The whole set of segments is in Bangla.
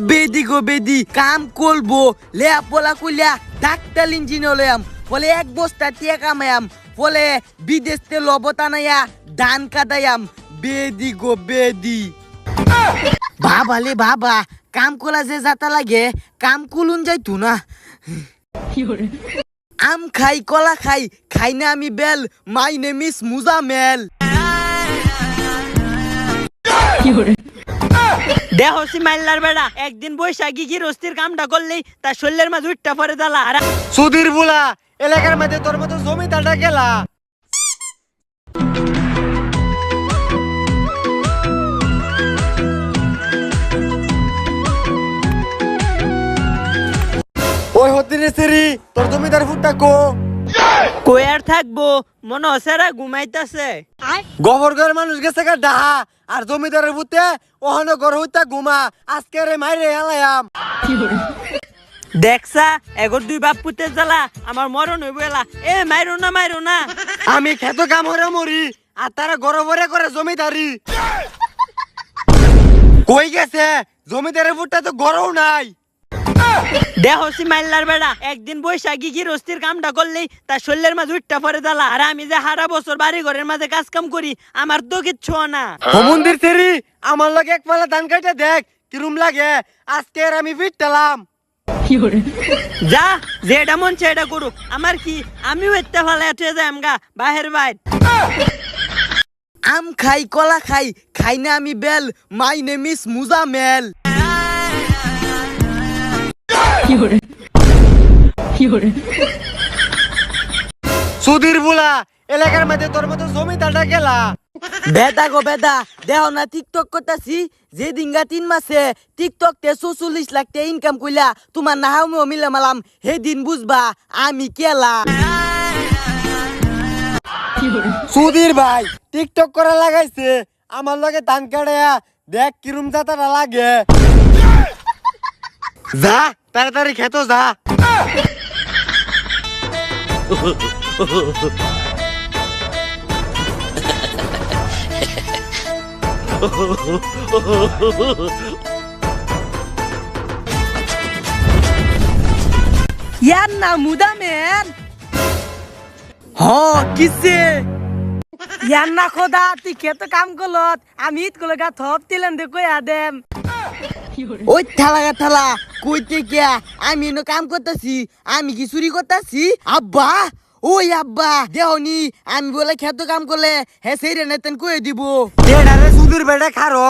বেদি গো বেদি কাম করবো লেয়া পোলা কইলা ডাক্তার ইঞ্জিনিয়ার বলে এক বস্তা টিয়া কামায়াম বলে বিদেশ তে লবতানায়া ধান কাদায়াম বেদি গো বেদি বাবালে বাবা কাম কোলা যে যাতা লাগে কাম কুলুন যাইতো না আম খাই কলা খাই খাই না আমি well my name is Muzammel দেহসি মাইল্লার বেড়া একদিন বৈশাখী গিরস্তির কামটা করলেই তার শরীরের মাঝে উঠটা পরে দালা আর সুধীর বুলা এলাকার মধ্যে তোর মতো জমিদারটা গেলা ওই হতিনে সেরি তোর জমিদার ফুটটা কো কই আর থাকবো মনে হচ্ছে এরা ঘুমাইতেছে গভর্নর মানুষ গেছে গা ডাহা আর জমিদারের ফুটে ওহনো ঘর হইতা ঘুমা আজকে রে মাইরে এলায়াম দেখছা এগর দুই বাপ পুতে জ্বালা আমার মরণ হইব এলা এ মাইরো না আমি খেতো কাম হরে মরি আর তারা গরবরে করে জমিদারি কই গেছে জমিদারের ফুটটা তো গরও নাই দেহসি মাইল্লার বেড়া একদিন বৈশাখী গিরস্তির কামটা করলেই তার শরীরের মাঝে উঠটা পরে দালা আর আমি যে হারা বছর বাড়ি ঘরের মাঝে কাজ কাম করি আমার তো কিচ্ছু না মন্দির সেরি আমার লগে এক পালা ধান কাটে দেখ কিরম লাগে আজকে আর আমি ফিরতালাম যা যেটা মন সেটা করুক আমার কি আমিও এতে ভালো উঠে যাই আমগা বাহির বাইর আম খাই কলা খাই খাই না আমি well my name is Muzammel Sudhir বুলা এলাকার মধ্যে তোর মতো জমিদারটা গেলা বেদা গো বেদা দেহ না টিকটক করতাছি যে দিনগা 3 মাসে টিকটক তে 44 লাখ তে ইনকাম কইলা তোমার নাহাও মিলে মালাম হে দিন বুঝবা আমি কেলা সুধীর ভাই টিকটক করা লাগাইছে আমার লগে ধান কাটায়া দেখ কিরম যাতাটা লাগে যা তাড়াতাড়ি খেতো যা ইয়ার না মুদামেন কিসে ইয়ার না খোদা তুই খেতে কাম করলত আমি ঈদ করে গা থপ দিলেন দে কই আদেম ওই থালা কইতে গিয়া আমি এনে কাম করতেছি আমি কি চুরি করতেছি আব্বা ওই আব্বা দেহনি আমি বলে খেতো কাম করলে হে সেই রে নেতেন কয়ে দিব এডারে সুধীর বেটা খারো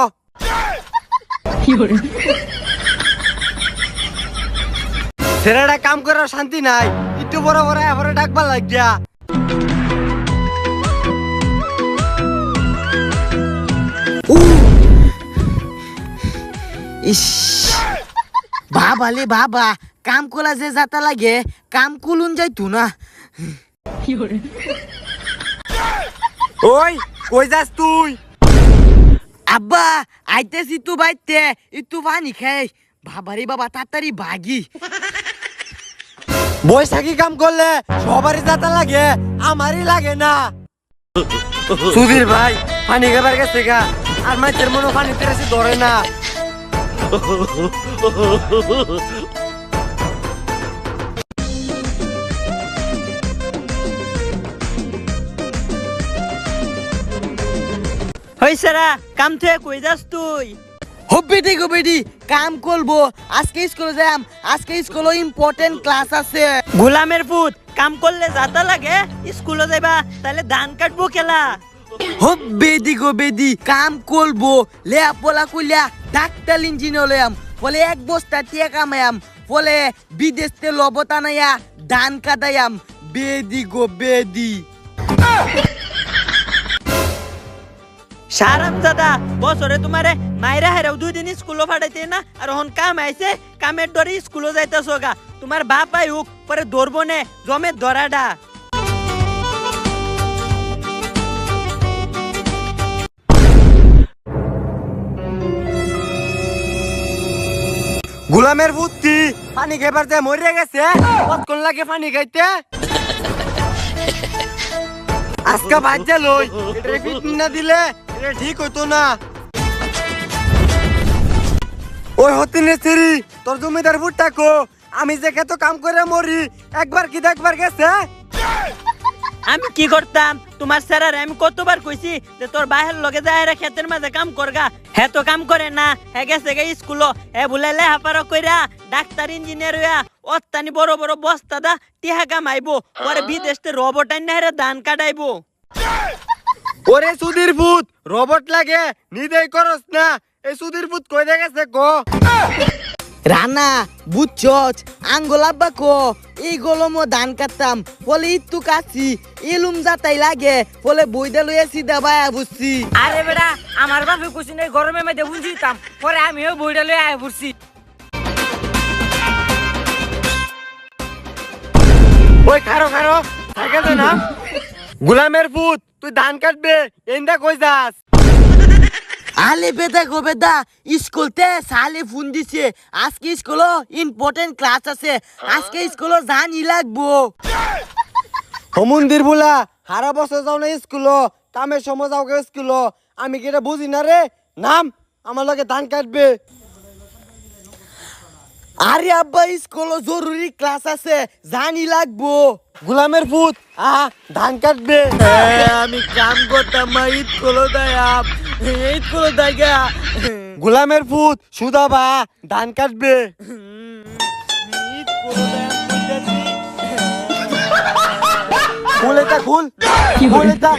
ছেলেটা কাম করার শান্তি নাই একটু বড় বড় এবারে ডাকবার লাগিয়া ইস বাবালে বাবা কাম কোলা যে যাতা লাগে কাম কুলুন যাইতো না ওই কই যাস তুই আব্বা আইতেছি তো বাইতে একটু পানি খাই বাবারে বাবা তাড়াতাড়ি ভাগি বৈশাখী কাম করলে সবারই যাতা লাগে আমারই লাগে না সুধীর ভাই পানি খাবার গেছে গা আর মাছের মনে পানি তেরাসি ধরে না হইছেরা কাম থেকে কই যাস তুই হবেটি গো বেটি কাম করবো আজকে স্কুলে যাম আজকে স্কুলে ইম্পর্টেন্ট ক্লাস আছে গোলামের পুত কাম করলে যাতা লাগে স্কুলে যাইবা তাহলে ধান কাটবো কেলা বেদি গো বেদি কাম করবো লেয়া পোলা কইলা ডাক্তার ইঞ্জিনিয়ার বলে এক বস্তা টিয়া কামায়াম বলে বিদেশ তে লবতানায়া ধান কাদায়াম বেদি গো বেদি সারাম দাদা বছরে তোমারে মাইরা হেরাও 2 দিন স্কুলে ফাটাইতে না আর হন কাম আইছে কামের দরে স্কুলে যাইতাছো গা তোমার বাপ আই হোক পরে ধরবো নে জমের ধরাডা গোলামের বুদ্ধি পানি খাইবার যে মরে গেছে কতক্ষণ লাগে পানি খাইতে আজকে বাজ্যা লই এটা ফিট না দিলে এটা ঠিক হইতো না ওই হতিনে সিরি তোর জমিদার ফুটটা কো আমি যে কত কাম করে মরি একবার কি দেখবার গেছে আমি কি করতাম তোমার স্যার আমি কতবার কইছি যে তোর বাহের লগে যায় রে ক্ষেতের মাঝে কাম করগা হে তো কাম করে না হে গেছে গে স্কুল হে ভুলে লেহাপাড়া কইরা ডাক্তার ইঞ্জিনিয়ার হইয়া অত্যানি বড় বড় বস্তা দা টিহা কামাইবো পরে বিদেশে রোবট আইনা হেরে ধান কাটাইবো। ওরে সুধীর ভূত রোবট লাগে নিদেই করস না এই সুধীর ভূত কই গেছে গো রানা বুঝছস আঙ্গুল আব্বা কো এই গলমো ধান কাটতাম ফলে ইত্তু কাছি ইলুম যাতাই লাগে ফলে বইদা লইয়া সিধা বায়া বুঝছি। আরে বেটা আমার বাপে কুছি নাই গরমে মেয়েদের বুঝিতাম পরে আমিও বইটা লয়ে আয় পড়ছি। ওই খারো খারো সাইকেল দে না গোলামের ভূত তুই ধান কাটবে এন্ডা কই যাস আলে বেদা গো বেদা স্কুলতে সালে ফোন দিছে আজকে স্কুল ইম্পর্টেন্ট ক্লাস আছে আজকে স্কুল জানি লাগবো। মন্দির বলা হারা বছর যাও না স্কুল কামের সময় যাও গে স্কুল আমি কি এটা বুঝি না রে নাম আমার লগে ধান কাটবে আরে আব্বা স্কুল জরুরি ক্লাস আছে জানি লাগবো। গোলামের ভূত ধান কাটবে আমি কাম করতাম স্কুল দায়াম স্কুল দাগা গোলামের ভূত সুদাবা ধান কাটবে খুলে তা খুল খুলে তা